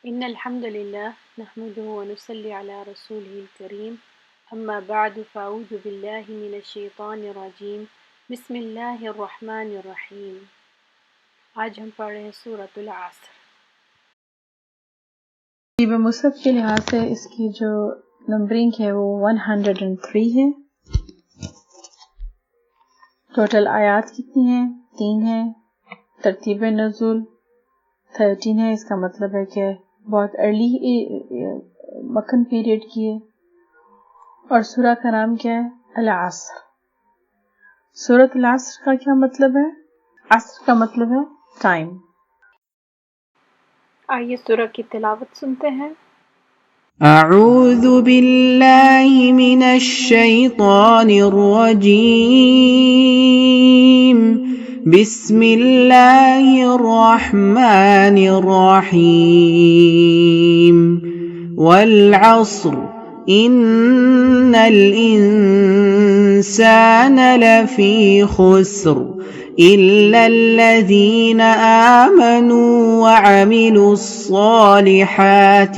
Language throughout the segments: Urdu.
إن الحمد لله نحمده ونصلي على رسوله الكريم أما بعد فأعوذ بالله من الشيطان الرجيم بسم الله الرحمن الرحيم. آج ہم پڑھ رہے ہیں سورۃ العصر. ترتیب مصحف کے لحاظ سے اس کی جو نمبرنگ ہے وہ 103 ہے. ٹوٹل آیات کتنی ہیں؟ 3 ہیں. ترتیب نزول 13 ہے. اس کا مطلب ہے کہ بہت ارلی مکن پیریڈ کی ہے. اور سورہ کا نام کیا ہے؟ العصر. سورۃ العصر کا کیا مطلب ہے؟ عصر کا مطلب ہے ٹائم. آئیے سورہ کی تلاوت سنتے ہیں. اعوذ باللہ من الشیطان الرجیم بسم اللہ الرحمن الرحیم والعصر ان الانسان لفی خسر إلا الذين آمنوا وعملوا الصالحات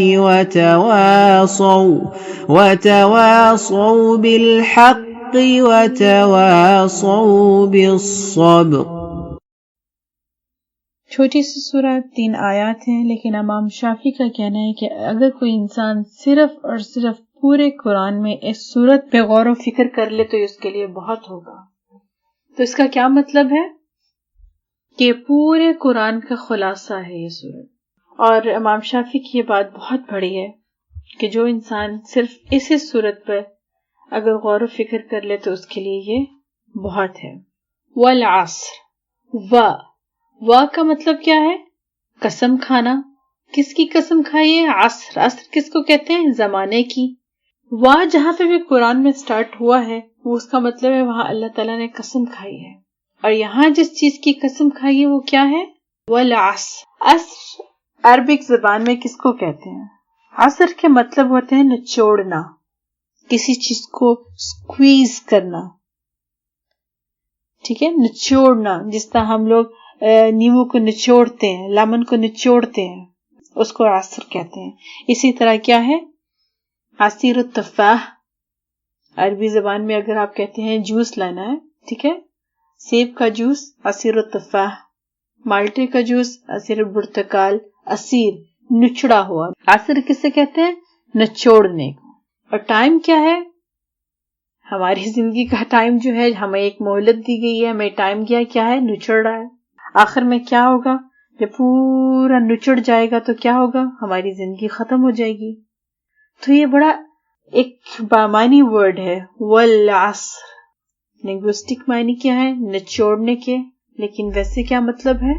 وتواصوا بالحق وتواصوا بالصبر. چھوٹی سی سورہ 3 آیات ہیں، لیکن امام شافعی کا کہنا ہے کہ اگر کوئی انسان صرف اور صرف پورے قرآن میں اس سورت پہ غور و فکر کر لے تو اس کے لیے بہت ہوگا. تو اس کا کیا مطلب ہے کہ پورے قرآن کا خلاصہ ہے یہ سورت. اور امام شافعی کی یہ بات بہت بڑی ہے کہ جو انسان صرف اسی سورت پر اگر غور و فکر کر لے تو اس کے لیے یہ بہت ہے. والعصر، وا کا مطلب کیا ہے؟ قسم کھانا. کس کی قسم کھائی ہے؟ عصر. عصر کس کو کہتے ہیں؟ زمانے کی. وا جہاں پہ بھی قرآن میں سٹارٹ ہوا ہے وہ اس کا مطلب ہے وہاں اللہ تعالیٰ نے قسم کھائی ہے. اور یہاں جس چیز کی قسم کھائی ہے وہ کیا ہے؟ والعصر. عصر عربک زبان میں کس کو کہتے ہیں؟ عصر کے مطلب ہوتے ہیں نچوڑنا، کسی چیز کو سکویز کرنا. ٹھیک ہے، نچوڑنا. جس طرح ہم لوگ نیمبو کو نچوڑتے ہیں، لیمن کو نچوڑتے ہیں، اس کو عصر کہتے ہیں. اسی طرح کیا ہے؟ عصیر التفاح عربی زبان میں اگر آپ کہتے ہیں جوس لانا ہے، ٹھیک ہے، سیب کا جوس عصیر التفاح، مالٹے کا جوس عصیر البرتقال. عصیر نچڑا ہوا. عصر کسے کہتے ہیں؟ نچوڑنے کو. اور ٹائم کیا ہے؟ ہماری زندگی کا ٹائم جو ہے، ہمیں ایک مہلت دی گئی ہے، ہمیں ٹائم کیا ہے؟ نچڑ رہا ہے. آخر میں کیا ہوگا؟ جب پورا نچڑ جائے گا تو کیا ہوگا؟ ہماری زندگی ختم ہو جائے گی. تو یہ بڑا ایک بامانی ورڈ ہے والعصر. لنگوسٹک معنی کیا ہے؟ نچوڑنے کے. لیکن ویسے کیا مطلب ہے؟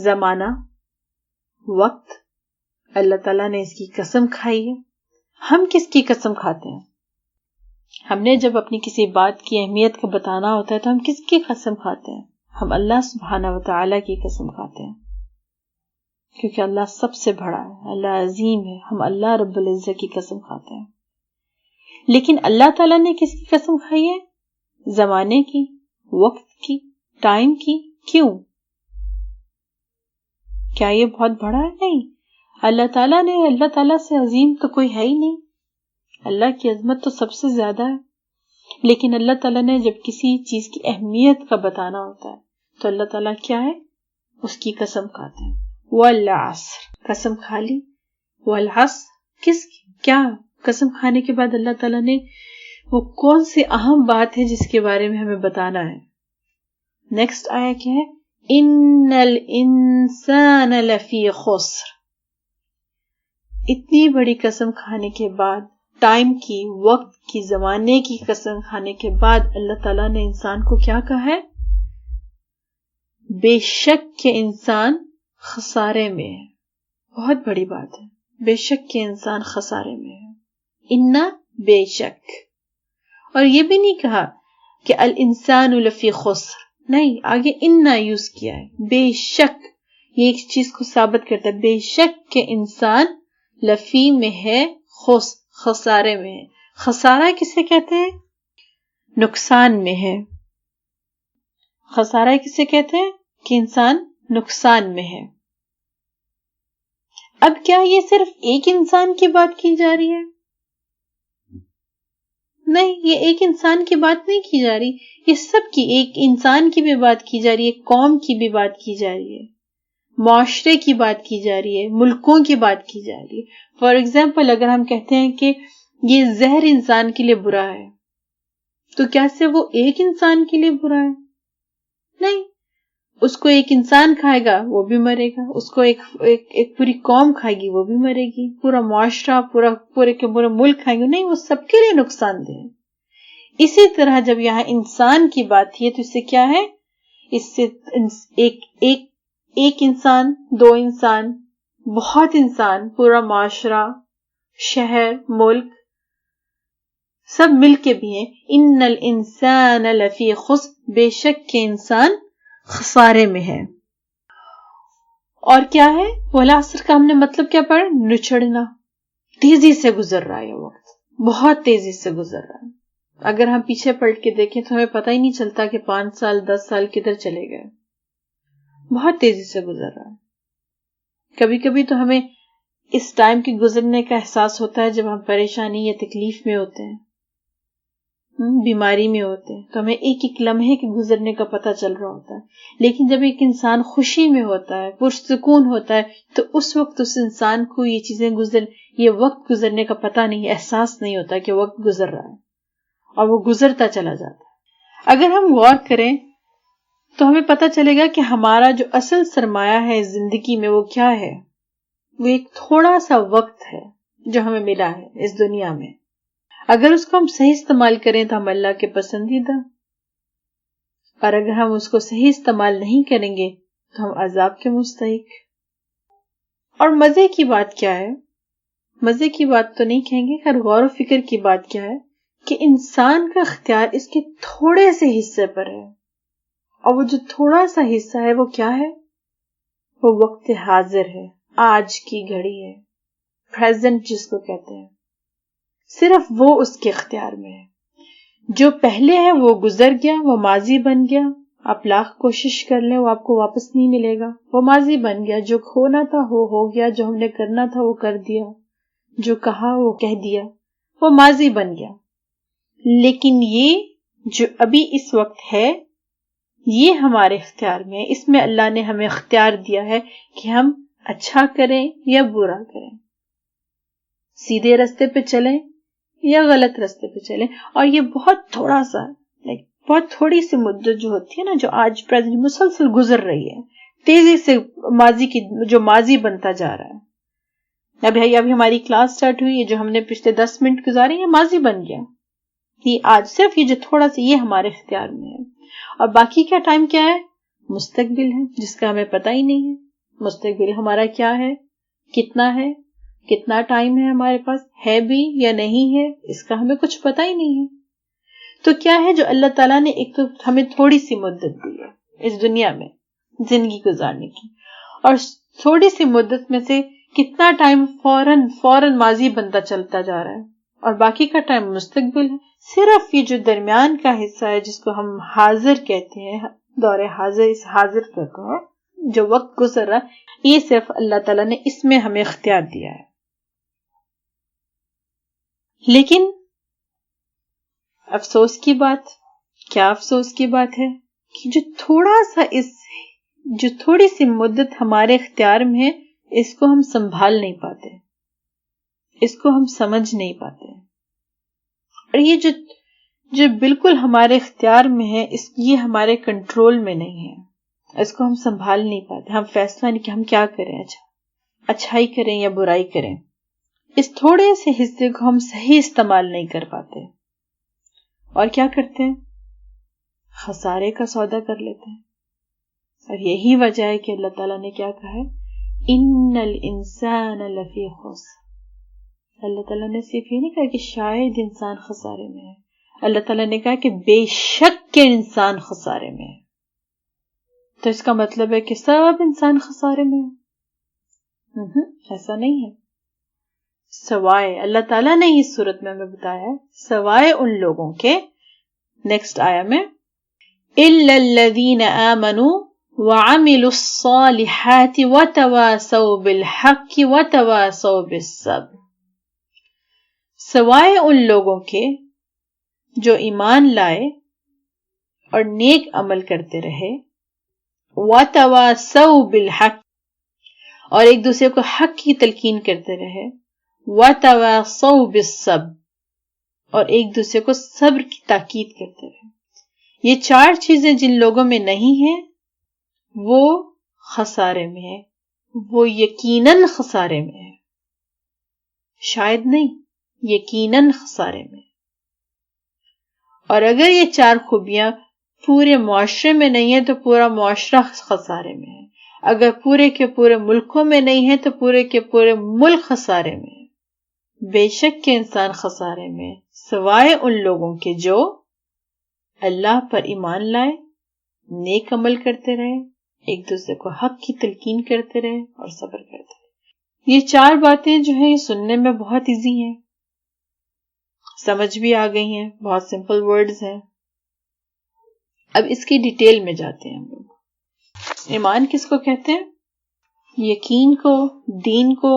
زمانہ، وقت. اللہ تعالیٰ نے اس کی قسم کھائی ہے. ہم کس کی قسم کھاتے ہیں؟ ہم نے جب اپنی کسی بات کی اہمیت کا بتانا ہوتا ہے تو ہم کس کی قسم کھاتے ہیں؟ ہم اللہ سبحانہ وتعالی کی قسم کھاتے ہیں، کیونکہ اللہ سب سے بڑا ہے، اللہ عظیم ہے. ہم اللہ رب العزت کی قسم کھاتے ہیں. لیکن اللہ تعالیٰ نے کس کی قسم کھائی ہے؟ زمانے کی، وقت کی، ٹائم کی. کیوں؟ کیا یہ بہت بڑا ہے؟ نہیں. اللہ تعالیٰ سے عظیم تو کوئی ہے ہی نہیں. اللہ کی عظمت تو سب سے زیادہ ہے. لیکن اللہ تعالیٰ نے جب کسی چیز کی اہمیت کا بتانا ہوتا ہے تو اللہ تعالیٰ کیا ہے؟ اس کی قسم کھاتے ہیں. والعصر، قسم کھا لی. والعصر کس کی؟ کیا قسم کھانے کے بعد اللہ تعالیٰ نے وہ کون سی اہم بات ہے جس کے بارے میں ہمیں بتانا ہے؟ نیکسٹ آیا کیا ہے؟ ان الانسان لفی خسر. اتنی بڑی قسم کھانے کے بعد، ٹائم کی، وقت کی، زمانے کی قسم کھانے کے بعد اللہ تعالیٰ نے انسان کو کیا کہا ہے؟ بے شک کہ انسان خسارے میں ہے. بہت بڑی بات ہے. بے شک کہ انسان خسارے میں ہے. انا، بے شک. اور یہ بھی نہیں کہا کہ الانسان لفی خسر، نہیں، آگے انا یوز کیا ہے. بے شک یہ ایک چیز کو ثابت کرتا ہے. بے شک کہ انسان لفی میں ہے، خسارے میں ہے. خسارہ کسے کہتے ہیں؟ نقصان میں ہے. خسارہ کسے کہتے ہیں؟ کہ انسان نقصان میں ہے. اب کیا یہ صرف ایک انسان کی بات کی جا رہی ہے؟ نہیں، یہ ایک انسان کی بات نہیں کی جا رہی، یہ سب کی، ایک انسان کی بھی بات کی جا رہی ہے، قوم کی بھی بات کی جا رہی ہے، معاشرے کی بات کی جا رہی ہے، ملکوں کی بات کی جا رہی ہے۔ فار ایگزامپل اگر ہم کہتے ہیں کہ یہ زہر انسان کے لیے برا ہے، تو کیا سے وہ ایک انسان کے لیے برا ہے؟ نہیں، اس کو ایک انسان کھائے گا وہ بھی مرے گا، اس کو ایک پوری قوم کھائے گی وہ بھی مرے گی، پورا معاشرہ پورے کے پورے ملک کھائیں گے، نہیں، وہ سب کے لیے نقصان دہ ہے۔ اسی طرح جب یہاں انسان کی بات ہے تو اس سے کیا ہے؟ اس سے ایک انسان، دو انسان، بہت انسان، پورا معاشرہ، شہر، ملک، سب مل کے بھی ہیں۔ ان الانسان لفی خسر، بے شک کہ انسان خسارے میں ہے۔ اور کیا ہے؟ والعصر کا ہم نے مطلب کیا پڑھا؟ نچڑنا، تیزی سے گزر رہا ہے یہ وقت، بہت تیزی سے گزر رہا ہے۔ اگر ہم پیچھے پلٹ کے دیکھیں تو ہمیں پتہ ہی نہیں چلتا کہ 5 سال 10 سال کدھر چلے گئے، بہت تیزی سے گزر رہا ہے۔ کبھی کبھی تو ہمیں اس ٹائم کے گزرنے کا احساس ہوتا ہے جب ہم پریشانی یا تکلیف میں ہوتے ہیں، بیماری میں ہوتے ہیں، تو ہمیں ایک ایک لمحے کے گزرنے کا پتہ چل رہا ہوتا ہے۔ لیکن جب ایک انسان خوشی میں ہوتا ہے، پرسکون ہوتا ہے، تو اس وقت اس انسان کو یہ چیزیں یہ وقت گزرنے کا پتہ نہیں، احساس نہیں ہوتا کہ وقت گزر رہا ہے، اور وہ گزرتا چلا جاتا ہے۔ اگر ہم غور کریں تو ہمیں پتہ چلے گا کہ ہمارا جو اصل سرمایہ ہے زندگی میں وہ کیا ہے؟ وہ ایک تھوڑا سا وقت ہے جو ہمیں ملا ہے اس دنیا میں۔ اگر اس کو ہم صحیح استعمال کریں تو ہم اللہ کے پسندیدہ، اور اگر ہم اس کو صحیح استعمال نہیں کریں گے تو ہم عذاب کے مستحق۔ اور مزے کی بات کیا ہے؟ مزے کی بات تو نہیں کہیں گے، خیر غور و فکر کی بات کیا ہے کہ انسان کا اختیار اس کے تھوڑے سے حصے پر ہے، اور وہ جو تھوڑا سا حصہ ہے وہ کیا ہے؟ وہ وقت حاضر ہے، آج کی گھڑی ہے، پریزنٹ جس کو کہتے ہیں، صرف وہ اس کے اختیار میں ہے۔ جو پہلے ہے وہ گزر گیا، وہ ماضی بن گیا، آپ لاکھ کوشش کر لیں وہ آپ کو واپس نہیں ملے گا، وہ ماضی بن گیا۔ جو ہونا تھا وہ ہو گیا، جو ہم نے کرنا تھا وہ کر دیا، جو کہا وہ کہہ دیا، وہ ماضی بن گیا۔ لیکن یہ جو ابھی اس وقت ہے یہ ہمارے اختیار میں ہے، اس میں اللہ نے ہمیں اختیار دیا ہے کہ ہم اچھا کریں یا برا کریں، سیدھے راستے پہ چلیں یا غلط راستے پہ چلیں۔ اور یہ بہت تھوڑا سا بہت تھوڑی سی مدت جو ہوتی ہے نا، جو آج پریزنٹ مسلسل گزر رہی ہے تیزی سے، ماضی کی جو ماضی بنتا جا رہا ہے۔ ابھی ہماری کلاس سٹارٹ ہوئی ہے، جو ہم نے پچھلے 10 منٹ گزارے یہ ماضی بن گیا، یہ آج صرف یہ جو تھوڑا سا یہ ہمارے اختیار میں ہے۔ اور باقی کا ٹائم کیا ہے؟ مستقبل ہے، جس کا ہمیں پتہ ہی نہیں ہے مستقبل ہمارا کیا ہے، کتنا ٹائم ہے ہمارے پاس، ہے بھی یا نہیں ہے، اس کا ہمیں کچھ پتہ ہی نہیں ہے۔ تو کیا ہے جو اللہ تعالیٰ نے ایک تو ہمیں تھوڑی سی مدت دی ہے اس دنیا میں زندگی گزارنے کی، اور تھوڑی سی مدت میں سے کتنا ٹائم فوراً ماضی بنتا چلتا جا رہا ہے، اور باقی کا ٹائم مستقبل ہے۔ صرف یہ جو درمیان کا حصہ ہے جس کو ہم حاضر کہتے ہیں، دور حاضر، اس حاضر کہتے ہیں، جو وقت گزر رہا ہے، یہ صرف اللہ تعالیٰ نے اس میں ہمیں اختیار دیا ہے۔ لیکن افسوس کی بات، کیا افسوس کی بات ہے کہ جو تھوڑی سی مدت ہمارے اختیار میں ہے، اس کو ہم سنبھال نہیں پاتے، اس کو ہم سمجھ نہیں پاتے، اور یہ جو بالکل ہمارے اختیار میں ہے، یہ ہمارے کنٹرول میں نہیں ہے، اس کو ہم سنبھال نہیں پاتے، ہم فیصلہ نہیں کہ ہم کیا کریں، اچھائی کریں یا برائی کریں۔ اس تھوڑے سے حصے کو ہم صحیح استعمال نہیں کر پاتے، اور کیا کرتے ہیں؟ خسارے کا سودا کر لیتے ہیں۔ اور یہی وجہ ہے کہ اللہ تعالیٰ نے کیا کہا ہے؟ ان الانسان لفی خسر۔ اللہ تعالیٰ نے صرف یہ نہیں کہا کہ شاید انسان خسارے میں ہے، اللہ تعالیٰ نے کہا کہ بے شک کہ انسان خسارے میں ہے۔ تو اس کا مطلب ہے کہ سب انسان خسارے میں ہے؟ ایسا نہیں ہے، سوائے اللہ تعالیٰ نے اس صورت میں ہمیں بتایا ہے، سوائے ان لوگوں کے، نیکسٹ آیا میں، الا الذین آمنوا وعملوا الصالحات وتواصوا بالحق وتواصوا بالصبر. سوائے ان لوگوں کے جو ایمان لائے اور نیک عمل کرتے رہے، وتواصوا بالحق، اور ایک دوسرے کو حق کی تلقین کرتے رہے، وتواصوا بالصبر، اور ایک دوسرے کو صبر کی تاکید کرتے رہے. یہ 4 چیزیں جن لوگوں میں نہیں ہیں وہ خسارے میں ہے، وہ یقیناً خسارے میں ہے، شاید نہیں، یقیناً خسارے میں. اور اگر یہ 4 خوبیاں پورے معاشرے میں نہیں ہیں تو پورا معاشرہ خسارے میں ہے، اگر پورے کے پورے ملکوں میں نہیں ہے تو پورے کے پورے ملک خسارے میں ہے. بے شک کہ انسان خسارے میں، سوائے ان لوگوں کے جو اللہ پر ایمان لائے، نیک عمل کرتے رہے، ایک دوسرے کو حق کی تلقین کرتے رہے اور صبر کرتے رہے. یہ 4 باتیں جو ہیں یہ سننے میں بہت ایزی ہیں، سمجھ بھی آ گئی ہیں، بہت سمپل ورڈز ہیں. اب اس کی ڈیٹیل میں جاتے ہیں ہم لوگ. ایمان کس کو کہتے ہیں؟ یقین کو، دین کو.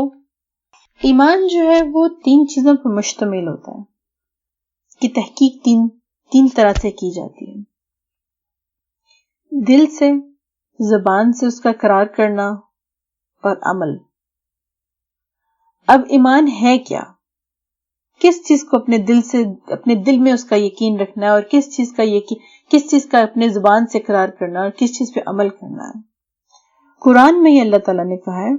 ایمان جو ہے وہ 3 چیزوں پر مشتمل ہوتا ہے کہ تحقیق تین طرح سے کی جاتی ہے: دل سے، زبان سے اس کا اقرار کرنا اور عمل. اب ایمان ہے کیا؟ کس چیز کو اپنے دل میں اس کا یقین رکھنا ہے اور کس چیز کا اپنے زبان سے اقرار کرنا اور کس چیز پہ عمل کرنا ہے. قرآن میں ہی اللہ تعالیٰ نے کہا ہے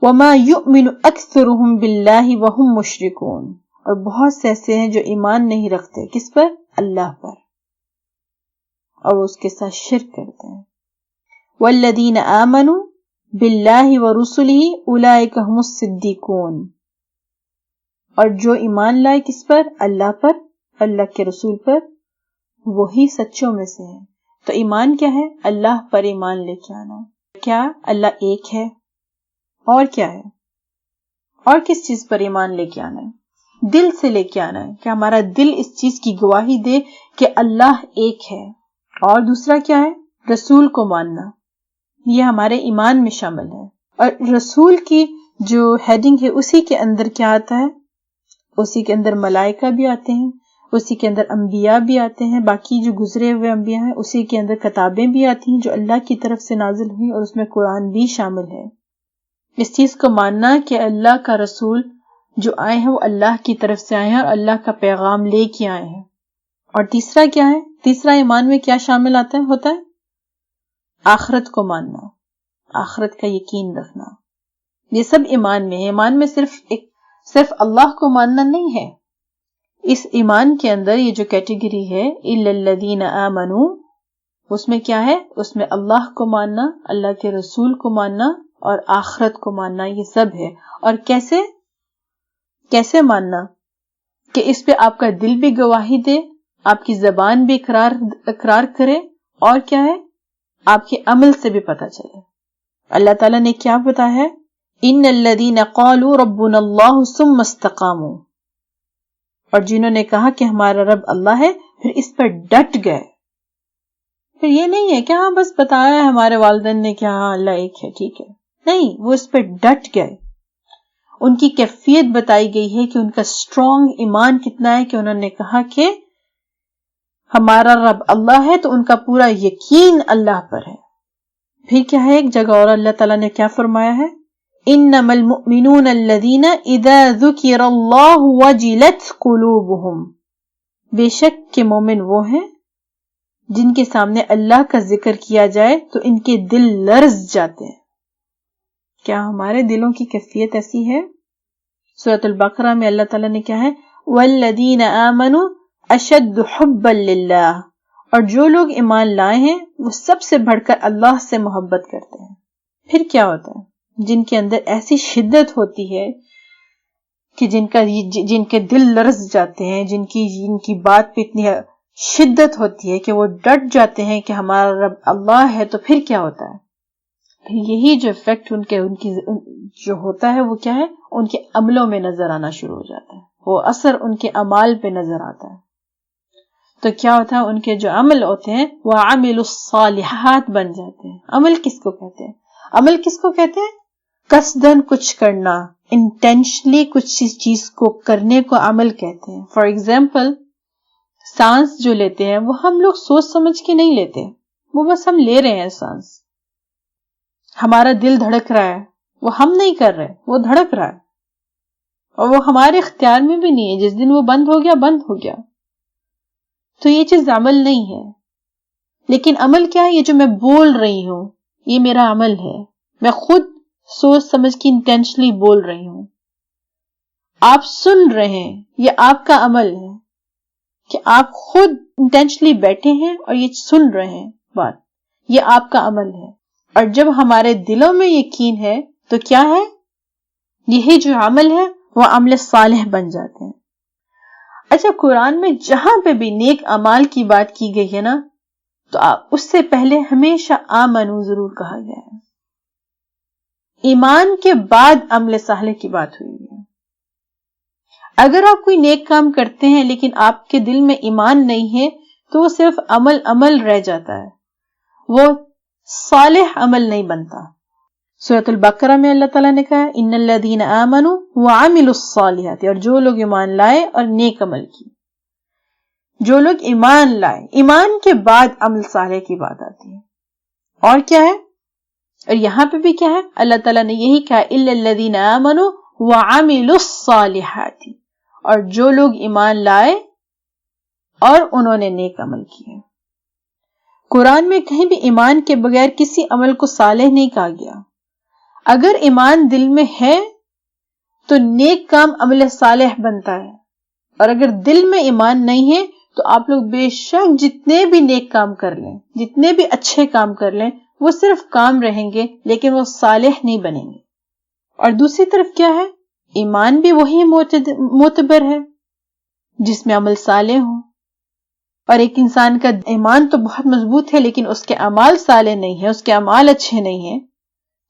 وَمَا يُؤْمِنُ أَكْثَرُهُمْ بِاللَّهِ وَهُمْ مُشْرِكُونَ، اور بہت سے ایسے ہیں جو ایمان نہیں رکھتے، کس پر؟ اللہ پر، اور وہ اس کے ساتھ شرک کرتے ہیں. وَالَّذِينَ آمَنُوا بِاللَّهِ وَرُسُلِهِ أُولَئِكَ هُمُ الصِّدِّيقُونَ، اور جو ایمان لائے کس پر؟ اللہ پر، اللہ کے رسول پر، وہی سچوں میں سے ہیں. تو ایمان کیا ہے؟ اللہ پر ایمان لے کے آنا. کیا اللہ ایک ہے؟ اور کیا ہے؟ اور کس چیز پر ایمان لے کے آنا ہے؟ دل سے لے کے آنا ہے کہ ہمارا دل اس چیز کی گواہی دے کہ اللہ ایک ہے. اور دوسرا کیا ہے؟ رسول کو ماننا. یہ ہمارے ایمان میں شامل ہے. اور رسول کی جو ہیڈنگ ہے اسی کے اندر کیا آتا ہے؟ اسی کے اندر ملائکہ بھی آتے ہیں، اسی کے اندر انبیاء بھی آتے ہیں، باقی جو گزرے ہوئے انبیاء ہیں اسی کے اندر کتابیں بھی آتی ہیں جو اللہ کی طرف سے نازل ہوئی، اور اس میں قرآن بھی شامل ہے. اس چیز کو ماننا کہ اللہ کا رسول جو آئے ہیں وہ اللہ کی طرف سے آئے ہیں اور اللہ کا پیغام لے کے آئے ہیں. اور تیسرا کیا ہے؟ تیسرا ایمان میں کیا شامل ہوتا ہے؟ آخرت کو ماننا، آخرت کا یقین رکھنا. یہ سب ایمان میں ہے. ایمان میں صرف اللہ کو ماننا نہیں ہے. اس ایمان کے اندر یہ جو کیٹیگری ہے اِلَّا الَّذِينَ آمَنُوا، اس میں کیا ہے؟ اس میں اللہ کو ماننا، اللہ کے رسول کو ماننا اور آخرت کو ماننا، یہ سب ہے. اور کیسے ماننا؟ کہ اس پہ آپ کا دل بھی گواہی دے، آپ کی زبان بھی اقرار کرے، اور کیا ہے؟ آپ کے عمل سے بھی پتہ چلے. اللہ تعالیٰ نے کیا بتایا ہے؟ ان الذین قالوا ربنا اللہ ثم استقاموا، اور جنہوں نے کہا کہ ہمارا رب اللہ ہے پھر اس پر ڈٹ گئے. پھر یہ نہیں ہے کہ ہاں بس بتایا ہے ہمارے والدین نے کہ ہاں اللہ ایک ہے، ٹھیک ہے. نہیں، وہ اس پر ڈٹ گئے. ان کی کیفیت بتائی گئی ہے کہ ان کا اسٹرانگ ایمان کتنا ہے کہ انہوں نے کہا کہ ہمارا رب اللہ ہے، تو ان کا پورا یقین اللہ پر ہے. پھر کیا ہے؟ ایک جگہ اور اللہ تعالیٰ نے کیا فرمایا ہے؟ انما المؤمنون الذین اذا ذکر اللہ وجلت قلوبہم، بے شک کہ مومن وہ ہیں جن کے سامنے اللہ کا ذکر کیا جائے تو ان کے دل لرز جاتے ہیں. کیا ہمارے دلوں کی کیفیت ایسی ہے؟ سورۃ البقرہ میں اللہ تعالیٰ نے کیا ہے؟ والذین آمنوا اشد حبا للہ، اور جو لوگ ایمان لائے ہیں وہ سب سے بڑھ کر اللہ سے محبت کرتے ہیں. پھر کیا ہوتا ہے؟ جن کے اندر ایسی شدت ہوتی ہے کہ جن کے دل لرز جاتے ہیں، جن کی بات پہ اتنی شدت ہوتی ہے کہ وہ ڈٹ جاتے ہیں کہ ہمارا رب اللہ ہے، تو پھر کیا ہوتا ہے؟ پھر یہی جو افیکٹ ان کی جو ہوتا ہے وہ کیا ہے؟ ان کے عملوں میں نظر آنا شروع ہو جاتا ہے، وہ اثر ان کے اعمال پہ نظر آتا ہے. تو کیا ہوتا ہے ان کے جو عمل ہوتے ہیں وہ عامل الصالحات بن جاتے ہیں. عمل کس کو کہتے ہیں؟ عمل کس کو کہتے ہیں؟ قصدن کچھ کرنا، انٹینشنلی کچھ چیز کو کرنے کو عمل کہتے ہیں. فار ایگزامپل سانس جو لیتے ہیں وہ ہم لوگ سوچ سمجھ کے نہیں لیتے، وہ بس ہم لے رہے ہیں سانس. ہمارا دل دھڑک رہا ہے، وہ ہم نہیں کر رہے، وہ دھڑک رہا ہے اور وہ ہمارے اختیار میں بھی نہیں ہے. جس دن وہ بند ہو گیا بند ہو گیا. تو یہ چیز عمل نہیں ہے. لیکن عمل کیا ہے؟ یہ جو میں بول رہی ہوں یہ میرا عمل ہے. میں خود سوچ سمجھ کے انٹینشنلی بول رہی ہوں. آپ سن رہے ہیں، یہ آپ کا عمل ہے کہ آپ خود انٹینشنلی بیٹھے ہیں اور یہ سن رہے ہیں بات، یہ آپ کا عمل ہے. اور جب ہمارے دلوں میں یقین ہے تو کیا ہے؟ یہی جو عمل ہے وہ عمل صالح بن جاتے ہیں. اچھا، قرآن میں جہاں پہ بھی نیک اعمال کی بات کی گئی ہے نا، تو اس سے پہلے ہمیشہ آمنو ضرور کہا گیا ہے. ایمان کے بعد عمل صالح کی بات ہوئی ہے. اگر آپ کوئی نیک کام کرتے ہیں لیکن آپ کے دل میں ایمان نہیں ہے تو وہ صرف عمل رہ جاتا ہے، وہ صالح عمل نہیں بنتا. سورۃ البقرہ میں اللہ تعالیٰ نے کہا ان الذین آمنوا وعملوا الصالحات، اور جو لوگ ایمان لائے اور نیک عمل کی. جو لوگ ایمان لائے، ایمان کے بعد عمل صالح کی بات آتی ہے. اور کیا ہے؟ اور یہاں پہ بھی کیا ہے؟ اللہ تعالیٰ نے یہی کہا الا الذین آمنوا وعملوا الصالحات، اور جو لوگ ایمان لائے اور انہوں نے نیک عمل کیے. قرآن میں کہیں بھی ایمان کے بغیر کسی عمل کو صالح نہیں کہا گیا. اگر ایمان دل میں ہے تو نیک کام عمل صالح بنتا ہے، اور اگر دل میں ایمان نہیں ہے تو آپ لوگ بے شک جتنے بھی نیک کام کر لیں، جتنے بھی اچھے کام کر لیں، وہ صرف کام رہیں گے لیکن وہ صالح نہیں بنیں گے. اور دوسری طرف کیا ہے؟ ایمان بھی وہی معتبر ہے جس میں عمل صالح ہوں. اور ایک انسان کا ایمان تو بہت مضبوط ہے لیکن اس کے اعمال صالح نہیں ہے، اس کے اعمال اچھے نہیں ہیں،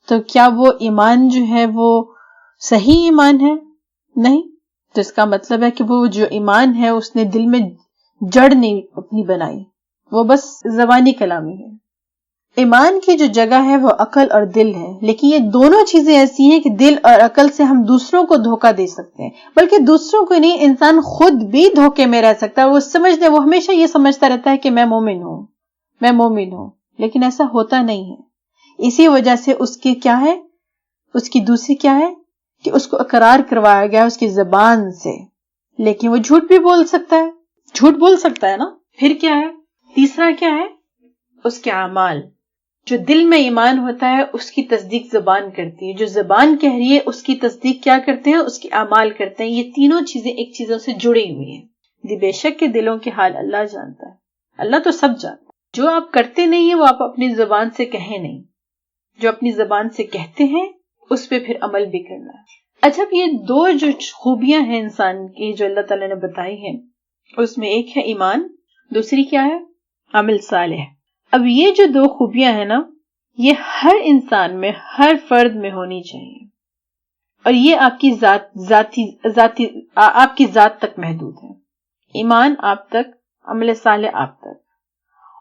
تو کیا وہ ایمان جو ہے وہ صحیح ایمان ہے؟ نہیں. تو اس کا مطلب ہے کہ وہ جو ایمان ہے اس نے دل میں جڑ نہیں اپنی بنائی، وہ بس زبانی کلامی ہے. ایمان کی جو جگہ ہے وہ عقل اور دل ہے، لیکن یہ دونوں چیزیں ایسی ہیں کہ دل اور عقل سے ہم دوسروں کو دھوکہ دے سکتے ہیں، بلکہ دوسروں کو نہیں، انسان خود بھی دھوکے میں رہ سکتا ہے. وہ ہمیشہ یہ سمجھتا رہتا ہے کہ میں مومن ہوں، لیکن ایسا ہوتا نہیں ہے. اسی وجہ سے اس کی کیا ہے؟ اس کی دوسری کیا ہے کہ اس کو اقرار کروایا گیا اس کی زبان سے، لیکن وہ جھوٹ بھی بول سکتا ہے نا. پھر کیا ہے؟ تیسرا کیا ہے؟ اس کے اعمال. جو دل میں ایمان ہوتا ہے اس کی تصدیق زبان کرتی ہے، جو زبان کہہ رہی ہے اس کی تصدیق کیا کرتے ہیں؟ اس کے اعمال کرتے ہیں. یہ تینوں چیزیں ایک چیزوں سے جڑی ہوئی ہیں. بے شک کے دلوں کے حال اللہ جانتا ہے، اللہ تو سب جانتا ہے. جو آپ کرتے نہیں ہیں وہ آپ اپنی زبان سے کہیں نہیں، جو اپنی زبان سے کہتے ہیں اس پہ پھر عمل بھی کرنا ہے. اچھا، یہ دو جو خوبیاں ہیں انسان کی جو اللہ تعالیٰ نے بتائی ہیں، اس میں ایک ہے ایمان، دوسری کیا ہے؟ عمل صالح. اب یہ جو دو خوبیاں ہیں نا، یہ ہر انسان میں، ہر فرد میں ہونی چاہیے، اور یہ آپ کی آپ کی ذات تک محدود ہے. ایمان آپ تک، عمل صالح آپ تک.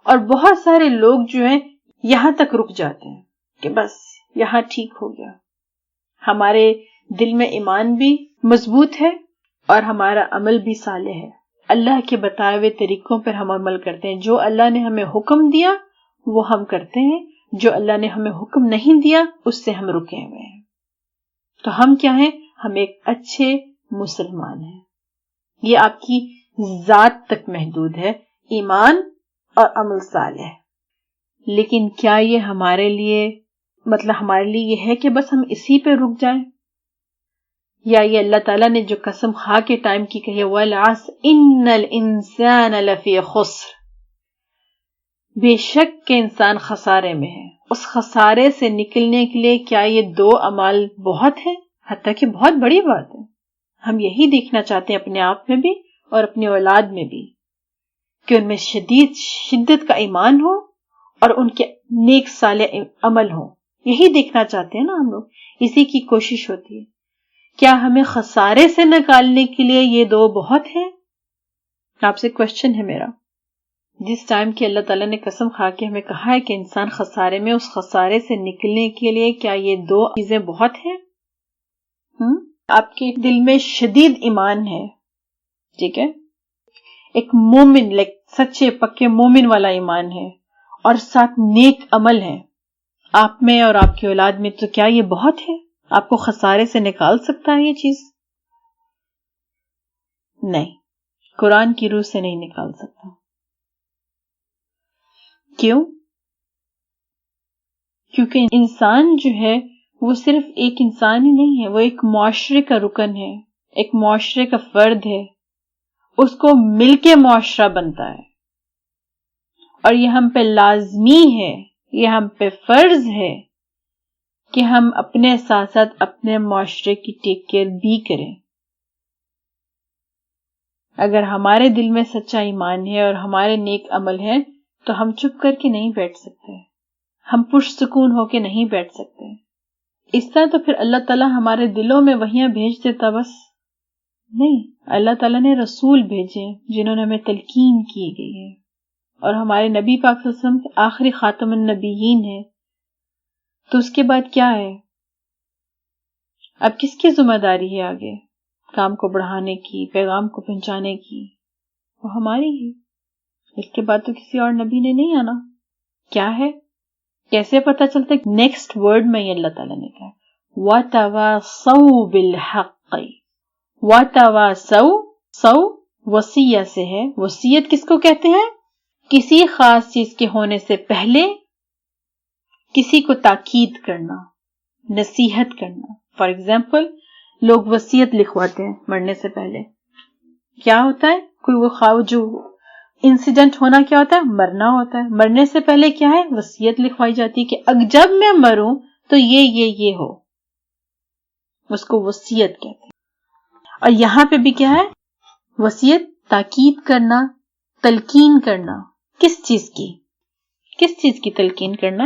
اور بہت سارے لوگ جو ہیں یہاں تک رک جاتے ہیں کہ بس یہاں ٹھیک ہو گیا، ہمارے دل میں ایمان بھی مضبوط ہے اور ہمارا عمل بھی صالح ہے. اللہ کے بتائے ہوئے طریقوں پر ہم عمل کرتے ہیں. جو اللہ نے ہمیں حکم دیا وہ ہم کرتے ہیں، جو اللہ نے ہمیں حکم نہیں دیا اس سے ہم رکے ہوئے ہیں. تو ہم کیا ہیں؟ ہم ایک اچھے مسلمان ہیں. یہ آپ کی ذات تک محدود ہے، ایمان اور عمل صالح. لیکن کیا یہ ہمارے لیے یہ ہے کہ بس ہم اسی پہ رک جائیں؟ یا یہ اللہ تعالیٰ نے جو قسم کھا کے ٹائم کی کہی ہے وَالْعَصْرِ إِنَّ الْإِنسَانَ لَفِي خُسْرٍ، بے شک کہ انسان خسارے میں ہے. اس خسارے سے نکلنے کے لیے کیا یہ دو اعمال بہت ہیں؟ حتیٰ کہ بہت بڑی بات ہے. ہم یہی دیکھنا چاہتے ہیں اپنے آپ میں بھی اور اپنی اولاد میں بھی کہ ان میں شدت کا ایمان ہو اور ان کے نیک صالح عمل ہو. یہی دیکھنا چاہتے ہیں نا ہم لوگ، اسی کی کوشش ہوتی ہے. کیا ہمیں خسارے سے نکالنے کے لیے یہ دو بہت ہیں؟ آپ سے کوشچن ہے میرا. جس ٹائم کی اللہ تعالیٰ نے قسم کھا کے ہمیں کہا ہے کہ انسان خسارے میں، اس خسارے سے نکلنے کے لیے کیا یہ 2 چیزیں بہت ہیں؟ آپ کے دل میں شدید ایمان ہے، ٹھیک ہے، ایک مومن، سچے پکے مومن والا ایمان ہے، اور ساتھ نیک عمل ہے آپ میں اور آپ کی اولاد میں، تو کیا یہ بہت ہے؟ آپ کو خسارے سے نکال سکتا ہے یہ چیز؟ نہیں، قرآن کی روح سے نہیں نکال سکتا۔ کیوں؟ کیونکہ انسان جو ہے وہ صرف ایک انسان ہی نہیں ہے، وہ ایک معاشرے کا رکن ہے، ایک معاشرے کا فرد ہے، اس کو مل کے معاشرہ بنتا ہے، اور یہ ہم پہ لازمی ہے، یہ ہم پہ فرض ہے کہ ہم اپنے ساتھ ساتھ اپنے معاشرے کی ٹیک کیئر بھی کریں۔ اگر ہمارے دل میں سچا ایمان ہے اور ہمارے نیک عمل ہیں تو ہم چپ کر کے نہیں بیٹھ سکتے، ہم پرسکون ہو کے نہیں بیٹھ سکتے۔ اس طرح تو پھر اللہ تعالیٰ ہمارے دلوں میں وحیاں بھیج دیتا، بس نہیں، اللہ تعالیٰ نے رسول بھیجے جنہوں نے ہمیں تلقین کی گئی ہے، اور ہمارے نبی پاک صلی اللہ علیہ وسلم آخری خاتم النبیین ہے، تو اس کے بعد کیا ہے؟ اب کس کی ذمہ داری ہے آگے کام کو بڑھانے کی، پیغام کو پہنچانے کی؟ وہ ہماری ہے، اس کے بعد تو کسی اور نبی نے نہیں آنا۔ کیا ہے؟ کیسے پتہ چلتا ہے؟ نیکسٹ ورڈ میں یہ اللہ تعالیٰ نے کہا وَتَوَاصَوْا بِالْحَقِّ۔ وَتَوَاصَوْا وصیہ سے ہے۔ وصیت کس کو کہتے ہیں؟ کسی خاص چیز کے ہونے سے پہلے کسی کو تاکید کرنا، نصیحت کرنا۔ فار ایگزامپل، لوگ وصیت لکھواتے ہیں مرنے سے پہلے۔ کیا ہوتا ہے؟ کوئی وہ خواہ جو انسیڈنٹ ہونا کیا ہوتا ہے؟ مرنا ہوتا ہے۔ مرنے سے پہلے کیا ہے؟ وصیت لکھوائی جاتی ہے کہ جب میں مروں تو یہ ہو، اس کو وصیت کہتے ہیں۔ اور یہاں پہ بھی کیا ہے؟ وصیت تاکید کرنا، تلقین کرنا۔ کس چیز کی؟ کس چیز کی تلقین کرنا؟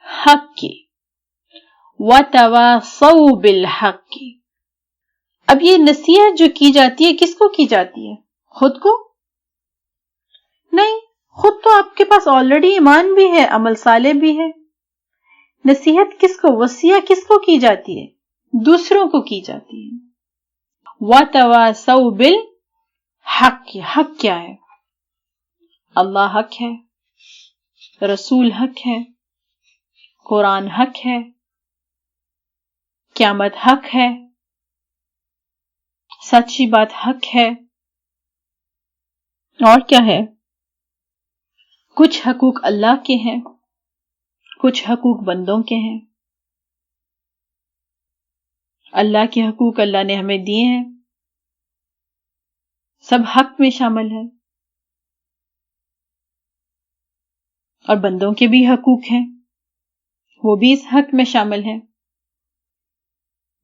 حق کی۔ وَتَوَاصَوْا بِالْحَقِّ۔ اب یہ نصیحت جو کی جاتی ہے کس کو کی جاتی ہے؟ خود کو؟ نہیں، خود تو آپ کے پاس آلریڈی ایمان بھی ہے، عمل صالح بھی ہے۔ نصیحت کس کو، وصیہ کس کو کی جاتی ہے؟ دوسروں کو کی جاتی ہے۔ وَتَوَاصَوْا بِالْحَقِّ۔ حق کیا ہے؟ اللہ حق ہے، رسول حق ہے، قرآن حق ہے، قیامت حق ہے، سچی بات حق ہے، اور کیا ہے؟ کچھ حقوق اللہ کے ہیں، کچھ حقوق بندوں کے ہیں۔ اللہ کے حقوق اللہ نے ہمیں دیے ہیں، سب حق میں شامل ہے، اور بندوں کے بھی حقوق ہیں، وہ بھی اس حق میں شامل ہیں۔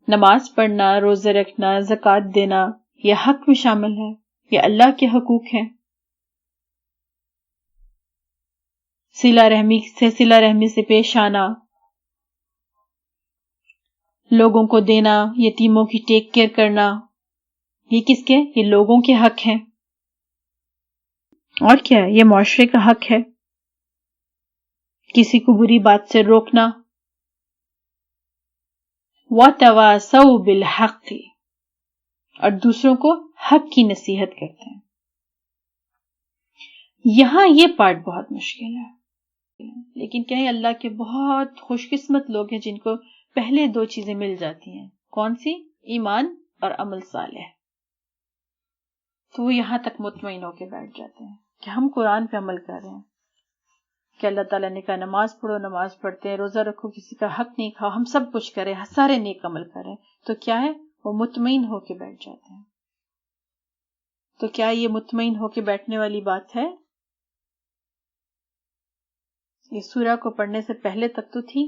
نماز پڑھنا، روزے رکھنا، زکوٰۃ دینا، یہ حق میں شامل ہے، یہ اللہ کے حقوق ہیں۔ صلہ رحمی سے پیش آنا، لوگوں کو دینا، یتیموں کی ٹیک کیئر کرنا، یہ کس کے؟ یہ لوگوں کے حق ہیں۔ اور کیا ہے؟ یہ معاشرے کا حق ہے۔ کسی کو بری بات سے روکنا۔ وَتَوَاصَوْا بِالْحَقِّ، اور دوسروں کو حق کی نصیحت کرتے ہیں۔ یہاں یہ پارٹ بہت مشکل ہے، لیکن کہیں اللہ کے بہت خوش قسمت لوگ ہیں جن کو پہلے 2 چیزیں مل جاتی ہیں۔ کون سی؟ ایمان اور عمل صالح۔ تو وہ یہاں تک مطمئن ہو کے بیٹھ جاتے ہیں کہ ہم قرآن پہ عمل کر رہے ہیں، کہ اللہ تعالیٰ نے کہا نماز پڑھو، نماز پڑھتے ہیں، روزہ رکھو، کسی کا حق نہیں کھاؤ، ہم سب کچھ کریں، سارے نیک عمل کریں، تو کیا ہے؟ وہ مطمئن ہو کے بیٹھ جاتے ہیں۔ تو کیا یہ مطمئن ہو کے بیٹھنے والی بات ہے؟ یہ سورہ کو پڑھنے سے پہلے تک تو تھی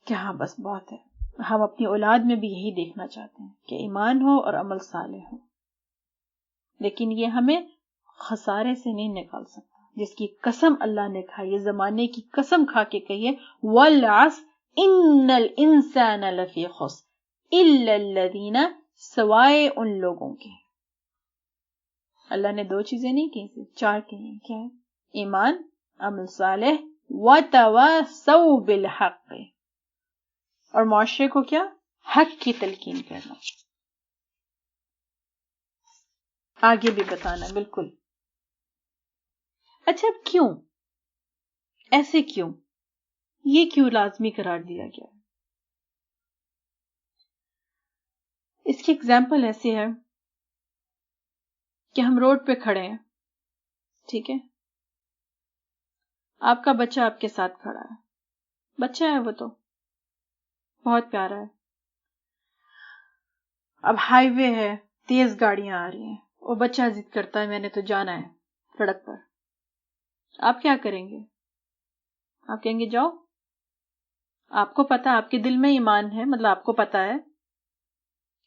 کہ ہاں بس بہت ہے، ہم اپنی اولاد میں بھی یہی دیکھنا چاہتے ہیں کہ ایمان ہو اور عمل صالح ہو، لیکن یہ ہمیں خسارے سے نہیں نکال سکتا، جس کی قسم اللہ نے کھائی ہے، زمانے کی قسم کھا کے کہی ہے وَالْعَصْرِ إِنَّ الْإِنسَانَ لَفِي خُسْرٍ إِلَّا الَّذِينَ، سوائے ان لوگوں کے، اللہ نے 2 چیزیں نہیں کہی، 4 کہی. کیا ہے؟ ایمان، عمل صالح، وتواصوا بالحق. اور معاشرے کو کیا؟ حق کی تلقین کرنا، آگے بھی بتانا. بالکل. اچھا اب کیوں ایسے، کیوں یہ کیوں لازمی قرار دیا گیا؟ اس کی اگزامپل ایسی ہے کہ ہم روڈ پہ کھڑے ہیں، ٹھیک ہے، آپ کا بچہ آپ کے ساتھ کھڑا ہے، بچہ ہے وہ تو بہت پیارا ہے. اب ہائی وے ہے، تیز گاڑیاں آ رہی ہیں، وہ بچہ ضد کرتا ہے میں نے تو جانا ہے سڑک پر. آپ کیا کریں گے؟ آپ کہیں گے جاؤ. آپ کو پتا، آپ کے دل میں ایمان ہے، مطلب آپ کو پتا ہے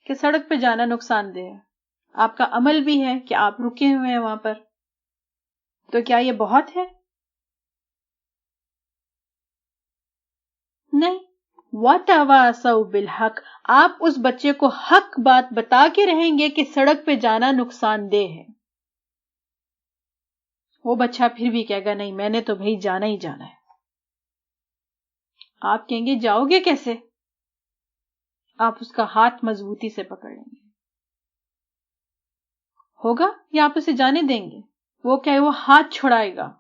کہ سڑک پہ جانا نقصان دہ ہے، آپ کا عمل بھی ہے کہ آپ رکے ہوئے ہیں وہاں پر، تو کیا یہ بہت ہے؟ نہیں. وَتَوَاصَوْا بِالْحَقِّ، آپ اس بچے کو حق بات بتا کے رہیں گے کہ سڑک پہ جانا نقصان دہ ہے. وہ بچہ پھر بھی کہے گا نہیں میں نے تو بھائی جانا ہی جانا ہے. آپ کہیں گے جاؤ گے کیسے؟ آپ اس کا ہاتھ مضبوطی سے پکڑ لیں گے. ہوگا یا آپ اسے جانے دیں گے؟ وہ کیا ہے، وہ ہاتھ چھڑائے گا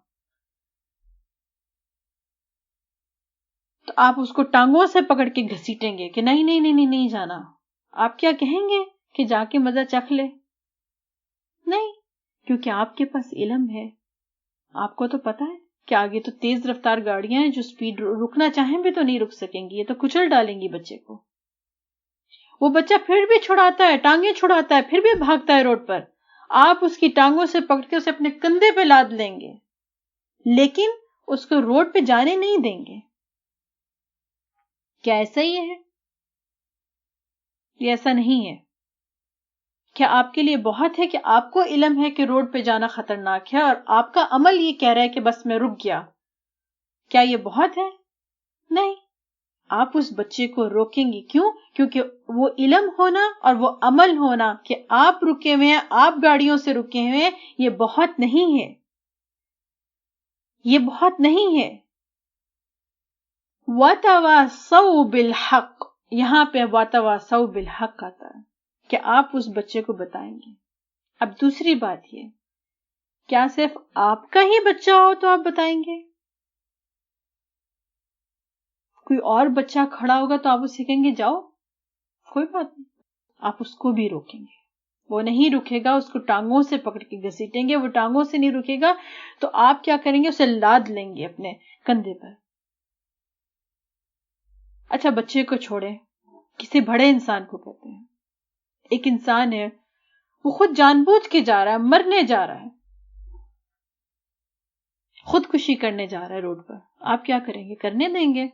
تو آپ اس کو ٹانگوں سے پکڑ کے گھسیٹیں گے کہ نہیں نہیں نہیں نہیں نہیں جانا. آپ کیا کہیں گے کہ جا کے مزہ چکھ لے؟ نہیں، کیونکہ آپ کے پاس علم ہے، آپ کو تو پتا ہے کہ آگے تو تیز رفتار گاڑیاں ہیں جو سپیڈ رکنا چاہیں بھی تو نہیں رک سکیں گی، یہ تو کچل ڈالیں گی بچے کو. وہ بچہ پھر بھی چھڑاتا ہے، ٹانگیں چھڑاتا ہے، پھر بھی بھاگتا ہے روڈ پر. آپ اس کی ٹانگوں سے پکڑ کے اسے اپنے کندھے پہ لاد لیں گے، لیکن اس کو روڈ پہ جانے نہیں دیں گے. کیا ایسا ہی ہے؟ یہ ایسا نہیں ہے. کیا آپ کے لیے بہت ہے کہ آپ کو علم ہے کہ روڈ پہ جانا خطرناک ہے اور آپ کا عمل یہ کہہ رہا ہے کہ بس میں رک گیا؟ کیا یہ بہت ہے؟ نہیں. آپ اس بچے کو روکیں گی، کیوں؟ کیونکہ وہ علم ہونا اور وہ عمل ہونا کہ آپ رکے ہوئے ہیں، آپ گاڑیوں سے رکے ہوئے ہیں، یہ بہت نہیں ہے، یہ بہت نہیں ہے. وَتَوَاصَوْا بِالْحَقِّ، یہاں پہ وَتَوَاصَوْا بِالْحَقِّ آتا ہے کہ آپ اس بچے کو بتائیں گے. اب دوسری بات یہ، کیا صرف آپ کا ہی بچہ ہو تو آپ بتائیں گے؟ کوئی اور بچہ کھڑا ہوگا تو آپ اسے کہیں گے جاؤ، کوئی بات نہیں. آپ اس کو بھی روکیں گے، وہ نہیں رکے گا، اس کو ٹانگوں سے پکڑ کے گھسیٹیں گے. وہ ٹانگوں سے نہیں رکے گا تو آپ کیا کریں گے؟ اسے لاد لیں گے اپنے کندھے پر. اچھا بچے کو چھوڑے، کسی بڑے انسان کو کہتے ہیں. ایک انسان ہے، وہ خود جان بوجھ کے جا رہا ہے، مرنے جا رہا ہے، خودکشی کرنے جا رہا ہے روڈ پر. آپ کیا کریں گے؟ کرنے دیں گے؟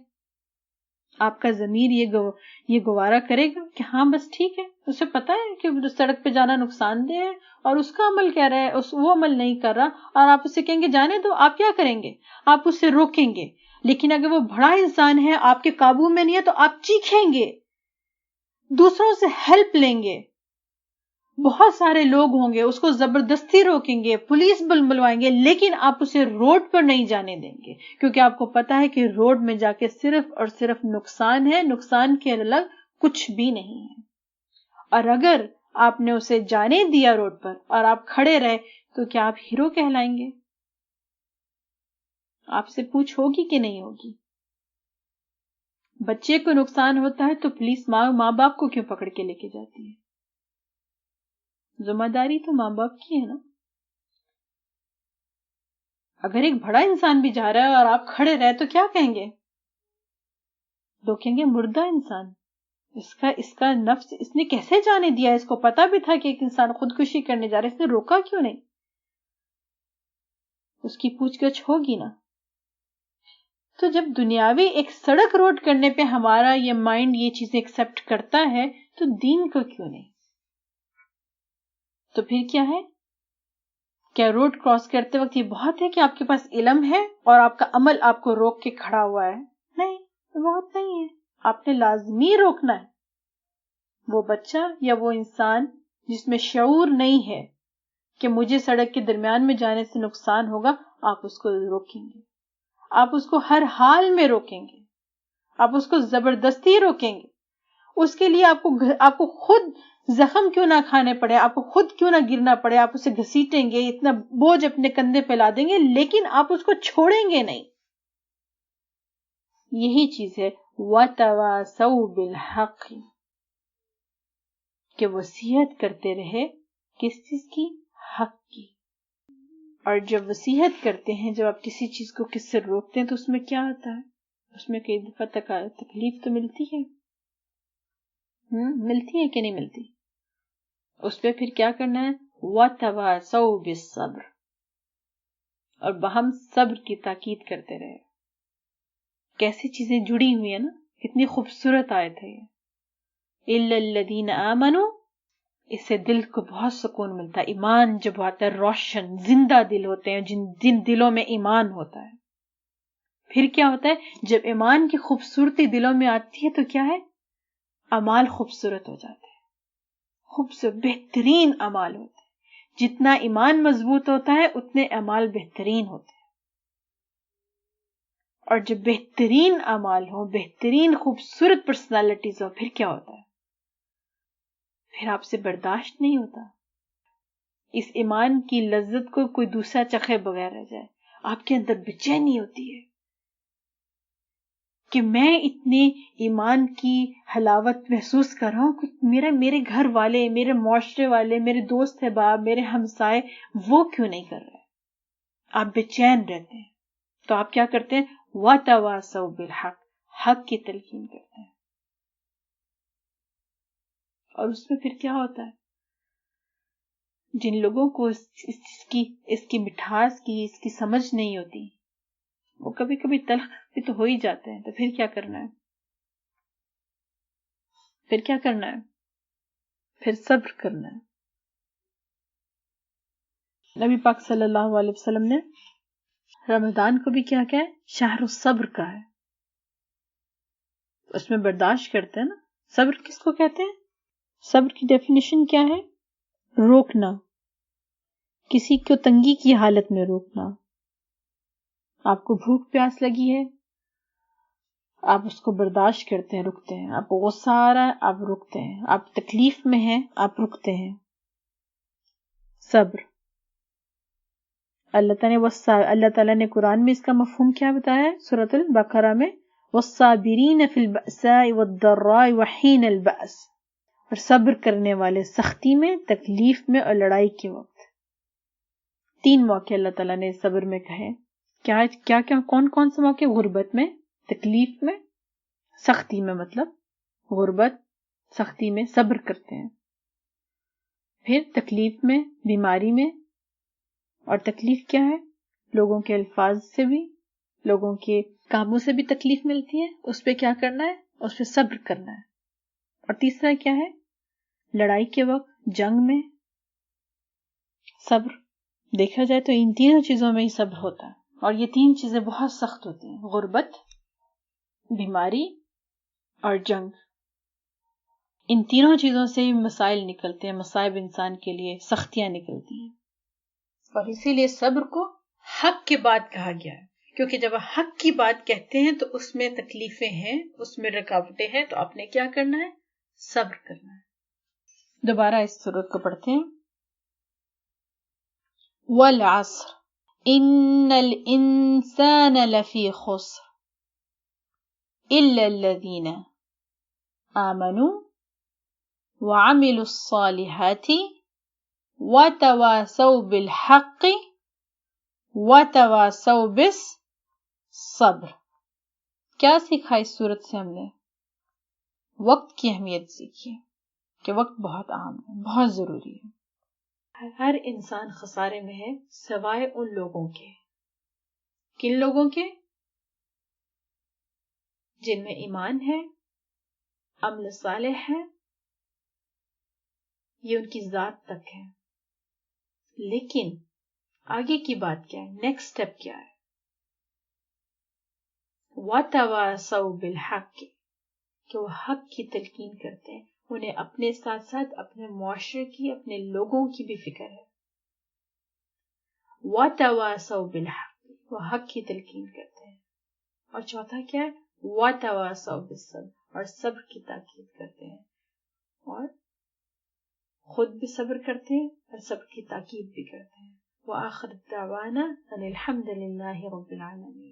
آپ کا ضمیر یہ گوارا کرے گا کہ ہاں بس ٹھیک ہے، اسے پتا ہے کہ سڑک پہ جانا نقصان دہ ہے اور اس کا عمل کہہ رہا ہے، وہ عمل نہیں کر رہا، اور آپ اسے کہیں گے جانے دو؟ آپ کیا کریں گے؟ آپ اسے روکیں گے. لیکن اگر وہ بڑا انسان ہے، آپ کے قابو میں نہیں ہے، تو آپ چیخیں گے، دوسروں سے ہیلپ لیں گے. بہت سارے لوگ ہوں گے، اس کو زبردستی روکیں گے، پولیس بلوائیں گے، لیکن آپ اسے روڈ پر نہیں جانے دیں گے، کیونکہ آپ کو پتا ہے کہ روڈ میں جا کے صرف اور صرف نقصان ہے، نقصان کے الگ کچھ بھی نہیں ہے. اور اگر آپ نے اسے جانے دیا روڈ پر اور آپ کھڑے رہے تو کیا آپ ہیرو کہلائیں گے؟ آپ سے پوچھ ہوگی کہ نہیں ہوگی؟ بچے کو نقصان ہوتا ہے تو پولیس ماں باپ کو کیوں پکڑ کے لے کے جاتی ہے؟ ذمہ داری تو ماں باپ کی ہے نا. اگر ایک بڑا انسان بھی جا رہا ہے اور آپ کھڑے رہے تو کیا کہیں گے؟ لوگ کہیں گے مردہ انسان، اس کا نفس اس نے کیسے جانے دیا؟ اس کو پتا بھی تھا کہ ایک انسان خودکشی کرنے جا رہا ہے، اس نے روکا کیوں نہیں؟ اس کی پوچھ گچھ ہوگی نا. تو جب دنیاوی ایک سڑک روڈ کرنے پہ ہمارا یہ مائنڈ یہ چیزیں ایکسپٹ کرتا ہے تو دین کو کیوں نہیں؟ تو پھر کیا ہے؟ کیا روڈ کراس کرتے وقت یہ بہت ہے کہ آپ کے پاس علم ہے اور آپ کا عمل آپ کو روک کے کھڑا ہوا ہے؟ نہیں، بہت نہیں ہے. آپ نے لازمی روکنا ہے وہ بچہ یا وہ انسان جس میں شعور نہیں ہے کہ مجھے سڑک کے درمیان میں جانے سے نقصان ہوگا، آپ اس کو روکیں گے، آپ اس کو ہر حال میں روکیں گے، آپ اس کو زبردستی روکیں گے. اس کے لیے آپ کو خود زخم کیوں نہ کھانے پڑے، آپ کو خود کیوں نہ گرنا پڑے، آپ اسے گھسیٹیں گے، اتنا بوجھ اپنے کندھے پہ لا دیں گے، لیکن آپ اس کو چھوڑیں گے نہیں. یہی چیز ہے وَتَوَاسَوْا بِالْحَقِّ، کہ وصیت کرتے رہے کس چیز کی؟ حق کی. اور جب وصیت کرتے ہیں، جب آپ کسی چیز کو کس سے روکتے ہیں تو اس میں کیا ہوتا ہے؟ اس میں کئی دفعہ تکلیف تو ملتی ہے، ملتی ہے کہ نہیں ملتی؟ اس پہ پھر کیا کرنا ہے؟ وَتَوَاسَوْا بِالصَّبْرِ، اور باہم صبر کی تاکید کرتے رہے. کیسی چیزیں جڑی ہوئی ہیں نا، کتنی خوبصورت آیت ہے یہ. إِلَّا الَّذِينَ آمَنُوا، اس سے دل کو بہت سکون ملتا ہے. ایمان جب آتا ہے، روشن زندہ دل ہوتے ہیں جن دلوں میں ایمان ہوتا ہے. پھر کیا ہوتا ہے؟ جب ایمان کی خوبصورتی دلوں میں آتی ہے تو کیا ہے؟ اعمال خوبصورت ہو جاتے ہیں، خوبصورت بہترین اعمال ہوتے ہیں. جتنا ایمان مضبوط ہوتا ہے اتنے اعمال بہترین ہوتے ہیں. اور جب بہترین اعمال ہوں، بہترین خوبصورت پرسنالٹیز ہو، پھر کیا ہوتا ہے؟ پھر آپ سے برداشت نہیں ہوتا. اس ایمان کی لذت کو کوئی دوسرا چکھے بغیر رہ جائے، آپ کے اندر بے چینی ہوتی ہے کہ میں اتنے ایمان کی حلاوت محسوس کر رہا ہوں کہ میرے گھر والے، میرے معاشرے والے، میرے دوست احباب، میرے ہمسائے وہ کیوں نہیں کر رہے. آپ بے چین رہتے ہیں. تو آپ کیا کرتے ہیں؟ وَتَوَاسَوْا بِالْحَقِّ، حق کی تلقین کرتے ہیں. اور اس میں پھر کیا ہوتا ہے؟ جن لوگوں کو اس کی مٹھاس کی، اس کی سمجھ نہیں ہوتی، وہ کبھی کبھی تلخ بھی تو ہو ہی جاتے ہیں. تو پھر کیا کرنا ہے؟ پھر کیا کرنا ہے؟ پھر صبر کرنا ہے. نبی پاک صلی اللہ علیہ وسلم نے رمضان کو بھی کیا ہے؟ شہر الصبر کا ہے. اس میں برداشت کرتے ہیں نا. صبر کس کو کہتے ہیں؟ صبر کی ڈیفینیشن کیا ہے؟ روکنا، کسی کو تنگی کی حالت میں روکنا. آپ کو بھوک پیاس لگی ہے، آپ اس کو برداشت کرتے ہیں، رکتے ہیں. آپ کو غصہ آ رہا ہے، آپ رکتے ہیں. آپ تکلیف میں ہیں، آپ رکتے ہیں. صبر. اللہ تعالیٰ نے قرآن میں اس کا مفہوم کیا بتایا ہے؟ سورۃ البقرہ میں وَالصَّابِرِينَ فِي الْبَأْسَاءِ وَالضَّرَّاءِ وَحِينَ الْبَأْسِ، اور صبر کرنے والے سختی میں، تکلیف میں اور لڑائی کے وقت. 3 موقع اللہ تعالیٰ نے صبر میں کہے. کیا کون سے موقع؟ غربت میں، تکلیف میں، سختی میں. مطلب غربت، سختی میں صبر کرتے ہیں. پھر تکلیف میں، بیماری میں. اور تکلیف کیا ہے؟ لوگوں کے الفاظ سے بھی، لوگوں کے کاموں سے بھی تکلیف ملتی ہے. اس پہ کیا کرنا ہے؟ اس پہ صبر کرنا ہے. اور تیسرا کیا ہے؟ لڑائی کے وقت، جنگ میں صبر. دیکھا جائے تو ان 3 چیزوں میں ہی صبر ہوتا ہے. اور یہ 3 چیزیں بہت سخت ہوتی ہیں: غربت، بیماری اور جنگ. ان 3 چیزوں سے ہی مسائل نکلتے ہیں، مصائب انسان کے لیے سختیاں نکلتی ہیں. اور اسی لیے صبر کو حق کے بعد کہا گیا ہے، کیونکہ جب حق کی بات کہتے ہیں تو اس میں تکلیفیں ہیں، اس میں رکاوٹیں ہیں، تو آپ نے کیا کرنا ہے؟ صبر کرنا ہے. دوبارہ اس سورت کو پڑھتے ہیں. وَالْعَصْرِ إِنَّ الْإِنسَانَ لَفِي خُسْرٍ إِلَّا الَّذِينَ آمَنُوا وَعَمِلُوا الصَّالِحَاتِ وَتَوَاسَوْا بِالْحَقِّ وَتَوَاسَوْا بِالصَّبْرِ. کیا سیکھا اس صورت سے؟ ہم نے وقت کی اہمیت سیکھی کہ وقت بہت اہم ہے، بہت ضروری ہے. ہر انسان خسارے میں ہے سوائے ان لوگوں کے. کن لوگوں کے؟ جن میں ایمان ہے، عمل صالح ہے، یہ ان کی ذات تک ہے. لیکن آگے کی بات کیا ہے؟ نیکسٹ سٹیپ کیا ہے؟ وَتَوَاسَوْا بِالْحَقِّ، کہ وہ حق کی تلقین کرتے ہیں. انہیں اپنے ساتھ ساتھ اپنے معاشرے کی، اپنے لوگوں کی بھی فکر ہے. وَتَوَاسَوْا بِالْحَقِّ، وہ حق کی تلقین کرتے ہیں. اور چوتھا کیا ہے؟ وَتَوَاسَوْا بِالصَّبْرِ، اور صبر کی تاکید کرتے ہیں، اور خود بھی صبر کرتے ہیں اور صبر کی تاکید بھی کرتے ہیں. وآخر دعوانا ان الحمد للہ رب العالمین.